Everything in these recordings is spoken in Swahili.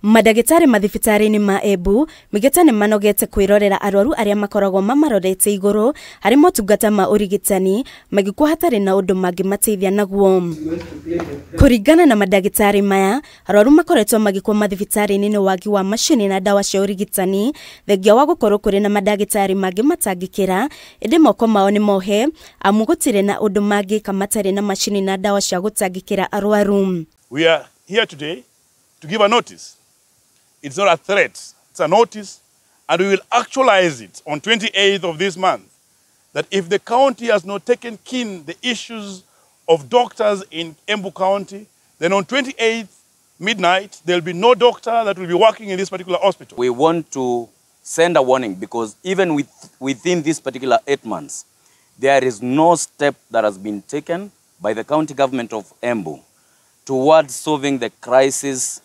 Mandagitari mathibitarĩ-inĩ ma Embu migeta nĩ manogete kwirorera arwaru aria makoragwo mamarorete iguru harĩ motungata ma urigitani magikuo hatarĩ na ũndũ mangĩmateithia naguo. Kũringana na mandagitari maya, arwaru makoretwo magikuo mathibitarĩ-inĩ nĩ wagi wa macini na dawa cia urigitani thengia wa gũkorwo kũrĩ na mandagitari mangĩ matangĩkĩra ĩndĩ moko mao nĩ mohe amu gũtirĩ na ũndũ mangĩka matarĩ na macini na dawa cia gũtangĩkĩra arwaru. We are here today to give a notice. It's not a threat, it's a notice, and we will actualize it on 28th of this month, that if the county has not taken keen the issues of doctors in Embu County, then on 28th midnight, there will be no doctor that will be working in this particular hospital. We want to send a warning because even within this particular 8 months, there is no step that has been taken by the county government of Embu towards solving the crisis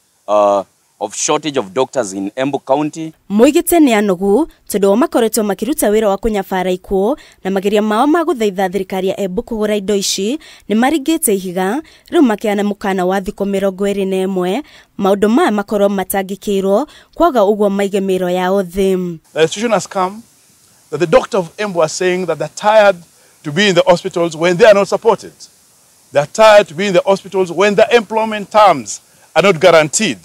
of shortage of doctors in Embu County. Moigete nĩ anogu tondũ makoretwo makiruta wĩra wa kunyabara ikuo na mageria mao ma gũthaitha thirikari ya Embu kũgũra indo ici nĩ maringĩte ihiga rĩu makĩana mũkana wa thikũ 21 maũndũ maya makorwo matangĩkĩrwo kwaga ũguo maige miro yao thĩ. The situation has come that the doctor of Embu are saying that they're tired to be in the hospitals when they are not supported. They're tired to be in the hospitals when the employment terms are not guaranteed.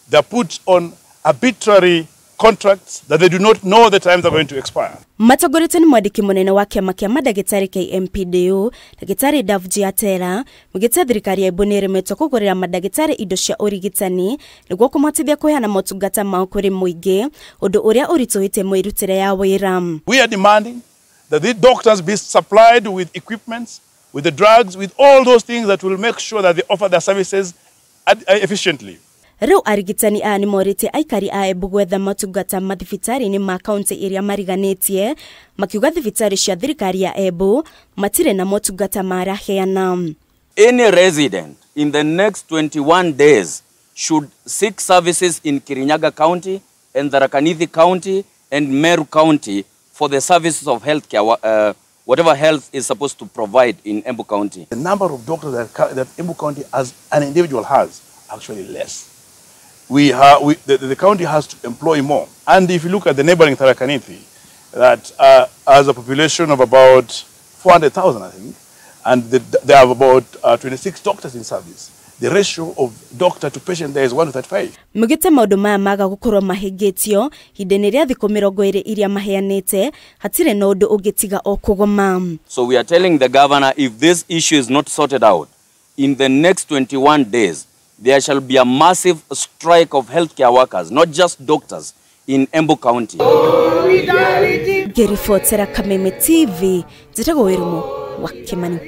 They're put on arbitrary contracts that they do not know the times are going to expire. Matogorete ni mwandiki munene wa kiama kia Mandagitari KMPDU, Ndagitari Davji Atera, mugete thirikari ya Embu nĩ ĩremetwo kũgũrĩra mandagitari indo cia ũrigitani nĩguo kũmateithia kũheana motungata mao kũrĩ mũingĩ, ũndũ ũrĩa ũritũhĩte mwĩrutĩre ya wĩra. We are demanding that these doctors be supplied with equipments, with the drugs, with all those things that will make sure that they offer their services efficiently. Rĩu arigitani aya nĩ morĩte aikari a Embu gwetha motungata mathibitarĩ-inĩ ma kaunti iria mariganĩtie makiuga thibitarĩ cia thirikari ya Embu matirĩ na motungata maraheana. Any resident in the next 21 days should seek services in Kirinyaga County and Tharaka Nithi County and Meru County for the services of healthcare, whatever health is supposed to provide in Embu County. The number of doctors that Embu County as an individual has actually less. The county has to employ more. And if you look at the neighboring Tharaka Nithi, that has a population of about 400,000, I think, and they have about 26 doctors in service. The ratio of doctor to patient there is 1:35. Mugete maũndũ maya maga gũkorwo mahingĩtio hĩndĩ-inĩ rĩa thikũ 20 iria maheanĩte hatirĩ na ũndũ ũngĩtiga o kũgoma. So we are telling the governor, if this issue is not sorted out in the next 21 days, there shall be a massive strike of healthcare workers, not just doctors, in Embu County. Gerifotera Kameme TV, zitago werumo wa Kimani.